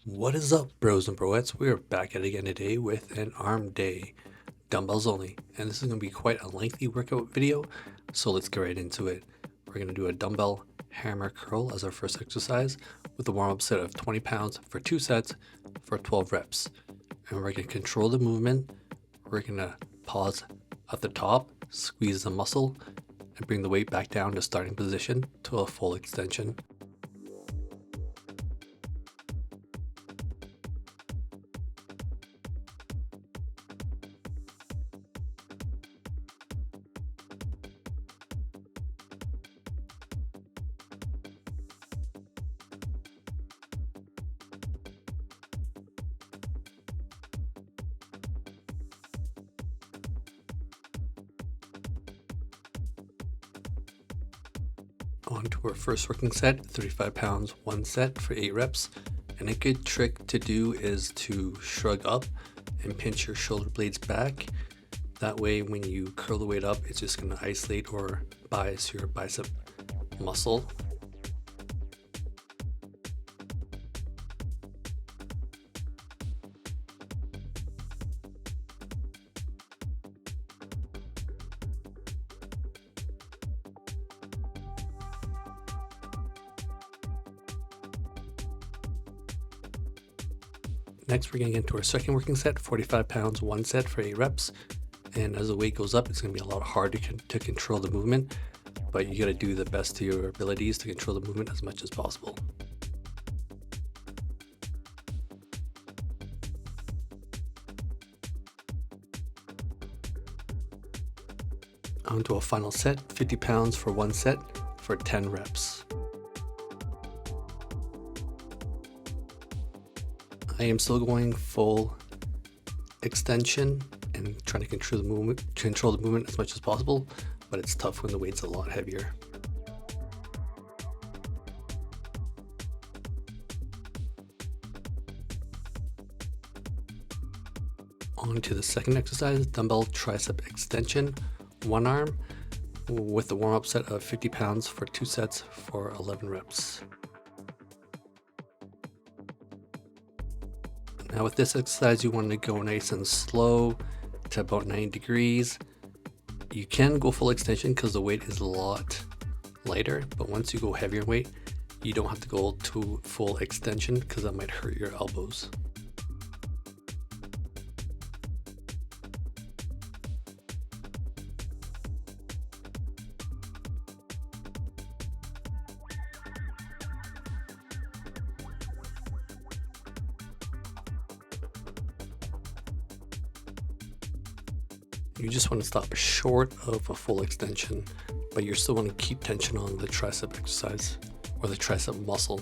What is up, bros and broettes? We are back at it again today with an arm day, dumbbells only, and this is going to be quite a lengthy workout video, so let's get right into it. We're going to do a dumbbell hammer curl as our first exercise with a warm-up set of 20 pounds for 2 sets for 12 reps. And we're going to control the movement. We're going to pause at the top, squeeze the muscle, and bring the weight back down to starting position to a full extension. On to our first working set, 35 pounds, 1 set for 8 reps. And a good trick to do is to shrug up and pinch your shoulder blades back. That way when you curl the weight up, it's just going to isolate or bias your bicep muscle. Next, we're going to get into our second working set, 45 pounds, 1 set for 8 reps. And as the weight goes up, it's going to be a lot harder to control the movement, but you got to do the best to your abilities to control the movement as much as possible. On to a final set, 50 pounds for 1 set for 10 reps. I am still going full extension and trying to control the movement as much as possible, but it's tough when the weight's a lot heavier. On to the second exercise, dumbbell tricep extension, 1 arm with a warm-up set of 50 pounds for 2 sets for 11 reps. Now with this exercise, you want to go nice and slow to about 90 degrees. You can go full extension because the weight is a lot lighter, but once you go heavier weight, you don't have to go to full extension because that might hurt your elbows. You just want to stop short of a full extension, but you still want to keep tension on the tricep exercise or the tricep muscle.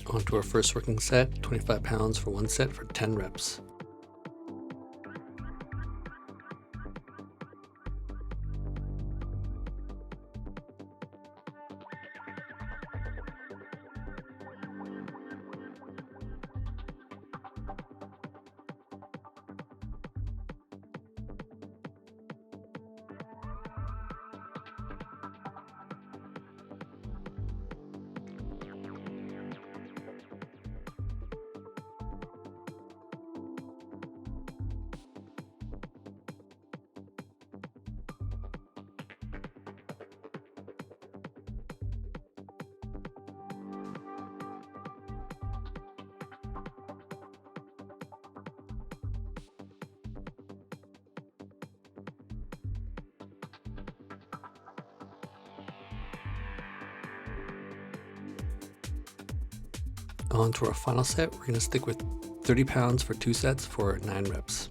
On to our first working set, 25 pounds for 1 set for 10 reps. On to our final set, we're going to stick with 30 pounds for 2 sets for 9 reps.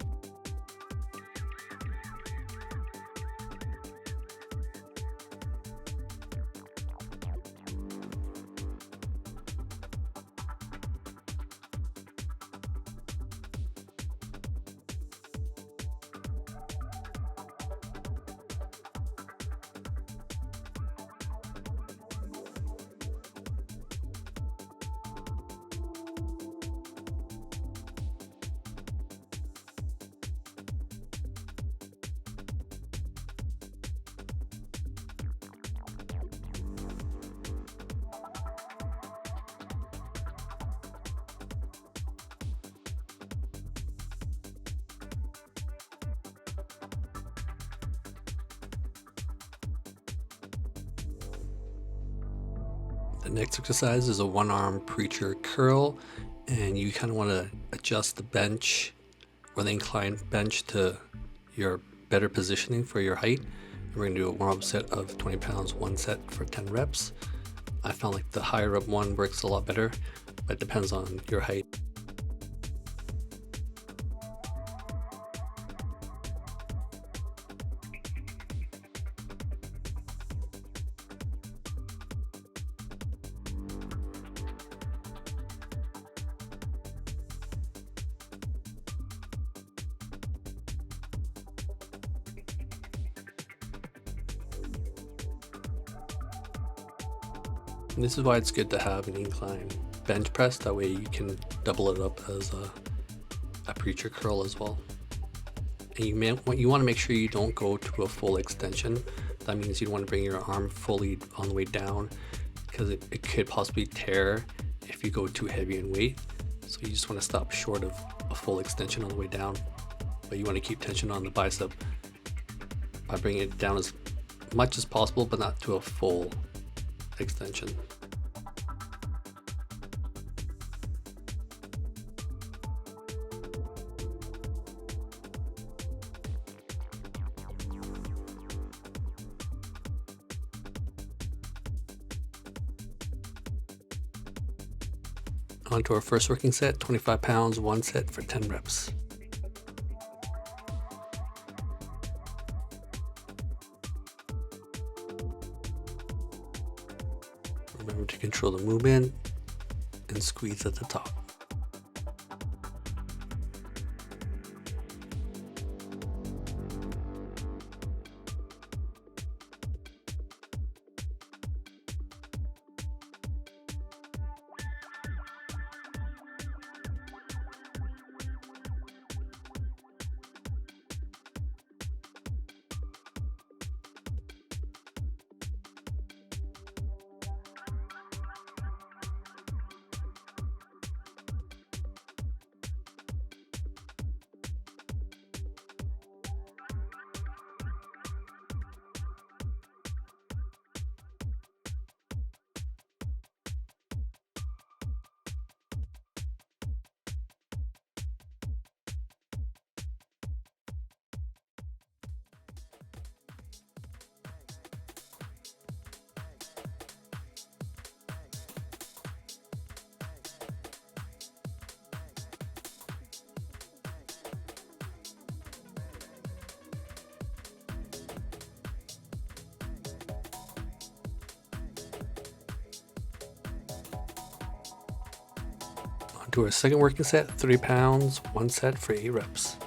The next exercise is a one-arm preacher curl, and you kind of want to adjust the bench or the inclined bench to your better positioning for your height. And we're going to do a warm-up set of 20 pounds, one set for 10 reps. I found like the higher up one works a lot better, but it depends on your height. And this is why it's good to have an incline bench press. That way you can double it up as a preacher curl as well. And you want to make sure you don't go to a full extension. That means you don't want to bring your arm fully on the way down, because it could possibly tear if you go too heavy in weight. So you just want to stop short of a full extension on the way down. But you want to keep tension on the bicep by bringing it down as much as possible, but not to a full extension. On to our first working set, 25 pounds, one set for 10 reps. Remember to control the movement and squeeze at the top. Do our second working set, 30 pounds, one set for 8 reps.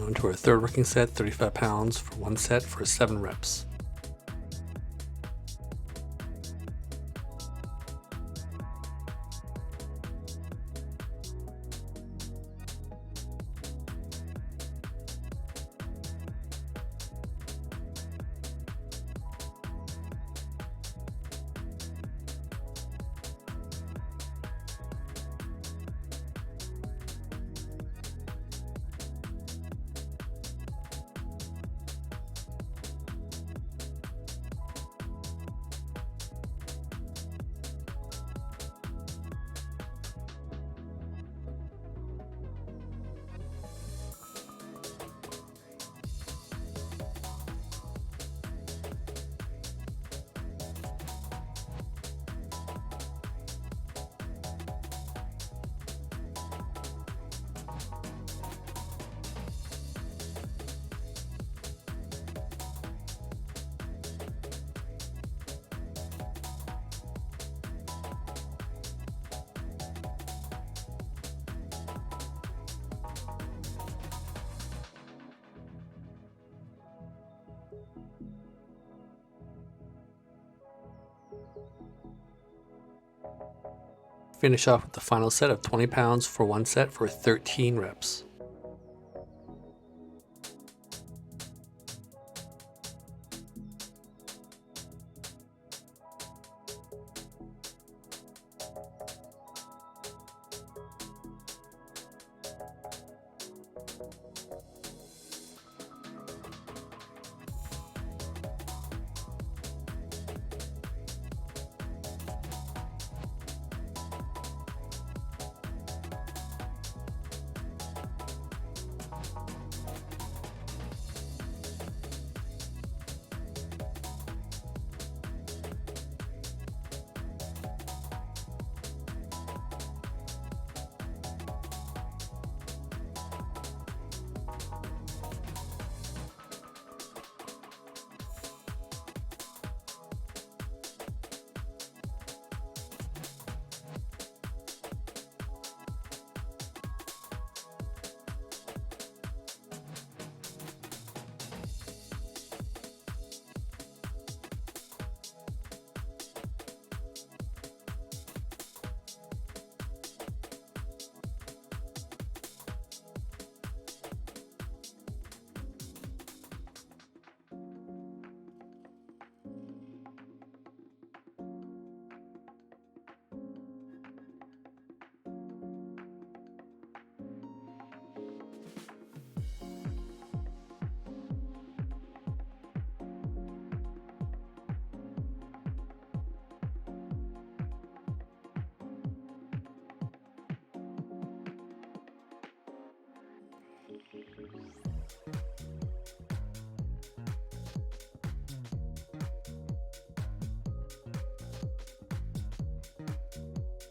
On to our third working set, 35 pounds for one set for 7 reps. Finish off with the final set of 20 pounds for one set for 13 reps.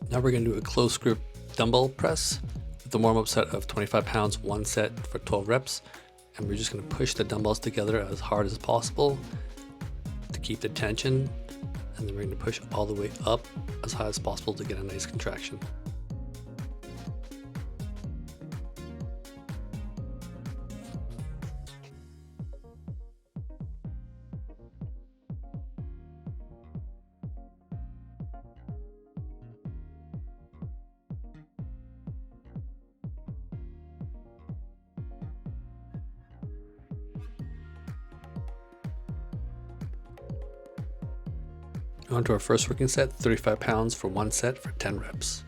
Now we're going to do a close grip dumbbell press with the warm-up set of 25 pounds, one set for 12 reps. And we're just going to push the dumbbells together as hard as possible to keep the tension. And then we're going to push all the way up as high as possible to get a nice contraction. On to our first working set, 35 pounds for one set for 10 reps.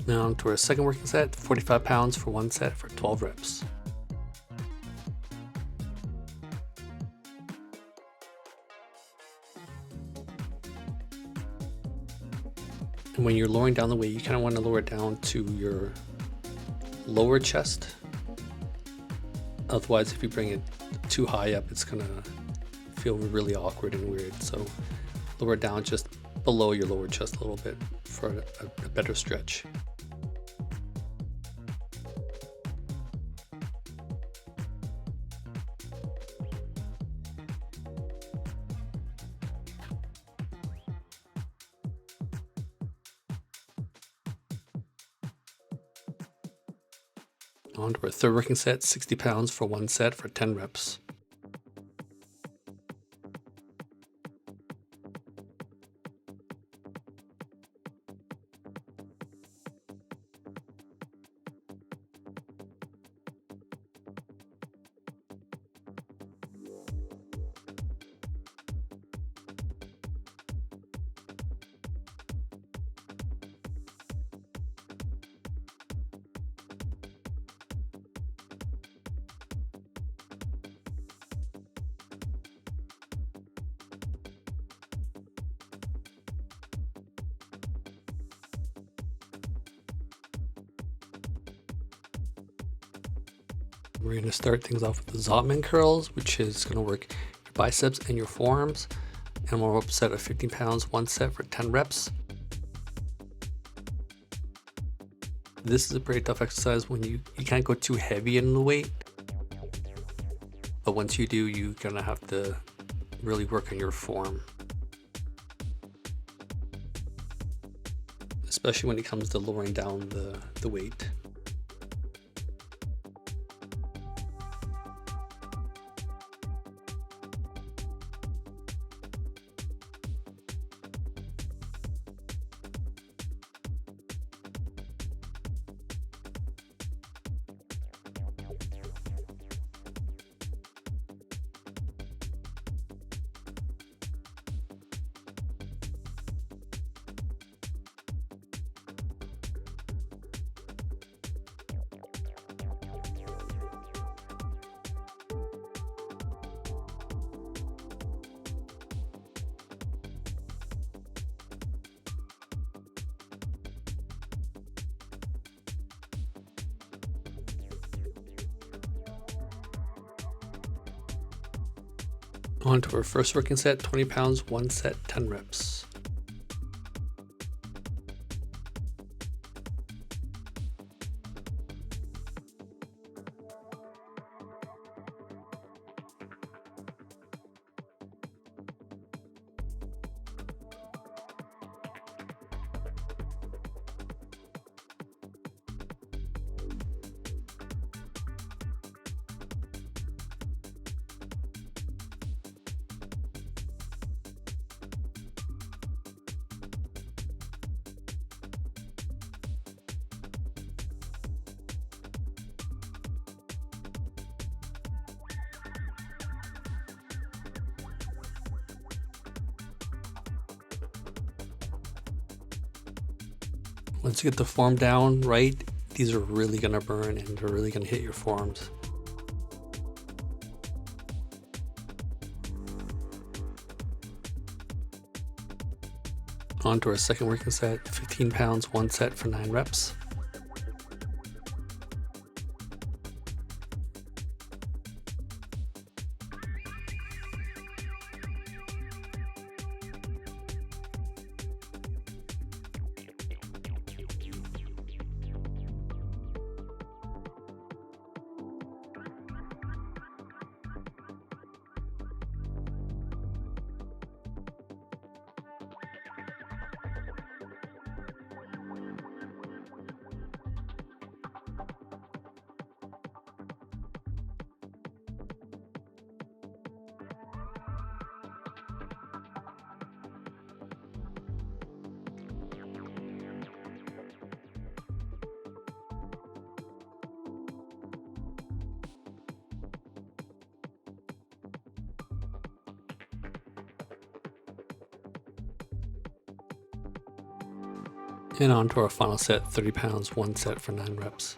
Now on to our second working set, 45 pounds for one set for 12 reps. And when you're lowering down the weight, you kind of want to lower it down to your lower chest. Otherwise, if you bring it too high up, it's going to feel really awkward and weird. So lower it down just below your lower chest a little bit for a better stretch. On to our third working set, 60 pounds for one set for 10 reps. We're going to start things off with the Zottman curls, which is going to work your biceps and your forearms. And we'll up set of 15 pounds, one set for 10 reps. This is a pretty tough exercise when you can't go too heavy in the weight. But once you do, you're going to have to really work on your form. Especially when it comes to lowering down the weight. On to our first working set, 20 pounds, one set, 10 reps. Once you get the form down right, these are really going to burn and they're really going to hit your forearms. On to our second working set, 15 pounds, one set for 9 reps. And on to our final set, 30 pounds, one set for 9 reps.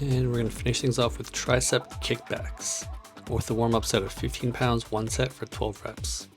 And we're going to finish things off with tricep kickbacks with a warm-up set of 15 pounds, one set for 12 reps.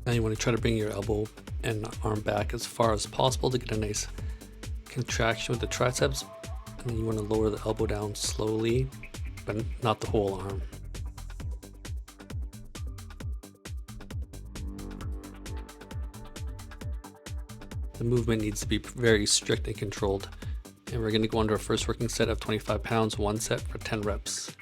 Now you want to try to bring your elbow and arm back as far as possible to get a nice contraction with the triceps, And then you want to lower the elbow down slowly, but not the whole arm. The movement needs to be very strict and controlled. And we're going to go into our first working set of 25 pounds, 1 set for 10 reps.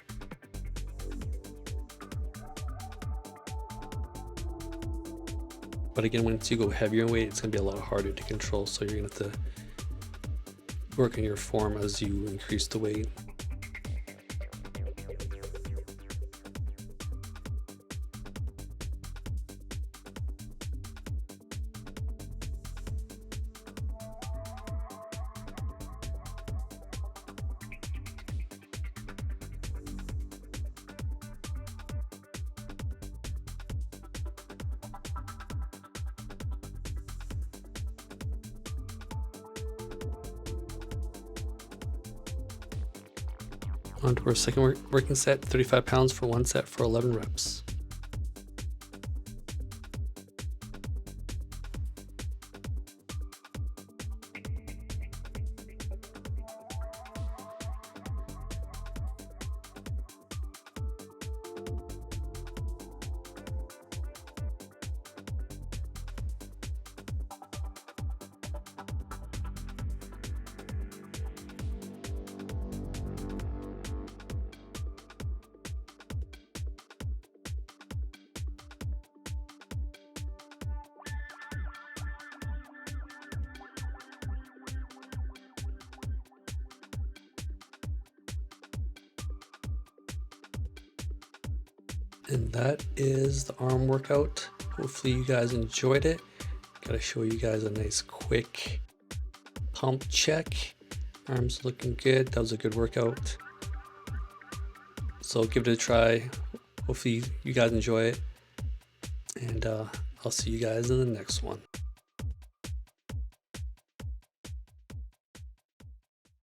But again, once you go heavier in weight, it's going to be a lot harder to control. So you're going to have to work on your form as you increase the weight. On to our second working set, 35 pounds for 1 set for 11 reps. And that is the arm workout. Hopefully you guys enjoyed it. Gotta show you guys a nice quick pump check. Arms looking good. That was a good workout. So give it a try. Hopefully you guys enjoy it. And I'll see you guys in the next one.